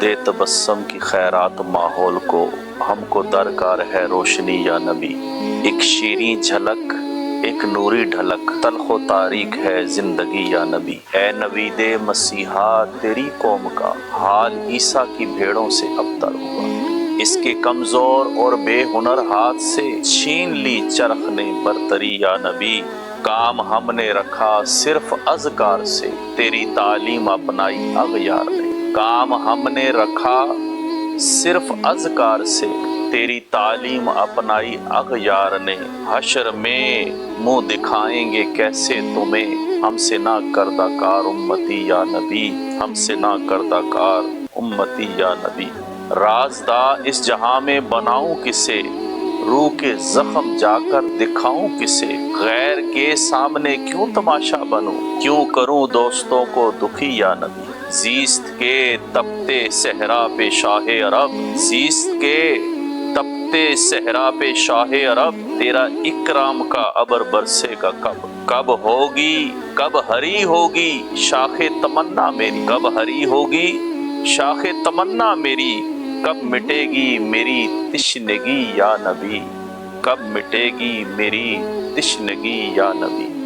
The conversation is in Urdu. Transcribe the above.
دے تبسم کی خیرات ماحول کو، ہم کو درکار ہے روشنی یا نبی۔ ایک شیریں جھلک، ایک نوری ڈھلک، تلخ و تاریک ہے زندگی یا نبی۔ اے نوید مسیحا تیری قوم کا حال عیسیٰ کی بھیڑوں سے ابتر ہوا۔ اس کے کمزور اور بے ہنر ہاتھ سے چھین لی چرخ نے برتری یا نبی۔ کام ہم نے رکھا صرف اذکار سے، تیری تعلیم اپنائی اغیار نے۔ کام ہم نے رکھا صرف اذکار سے، تیری تعلیم اپنائی اغیار نے۔ حشر میں منہ دکھائیں گے کیسے تمہیں، ہم سے نہ کردہ کار امتی یا نبی، ہم سے نہ کردہ کار امتی یا نبی۔ رازدہ اس جہاں میں بناؤں کسے، روح کے زخم جا کر دکھاؤں کسے۔ غیر کے سامنے کیوں تماشا بنوں، کیوں کروں دوستوں کو دکھی یا نبی۔ زیست کے تپتے صحرا پہ شاہ عرب، زیست کے تپتے صحرا پہ شاہ عرب، تیرا اکرام کا ابر برسے گا کب۔ کب ہوگی، کب ہری ہوگی شاخ تمنا میری، کب ہری ہوگی شاخ تمنا میری۔ کب مٹے گی میری تشنگی یا نبی، کب مٹے گی میری تشنگی یا نبی۔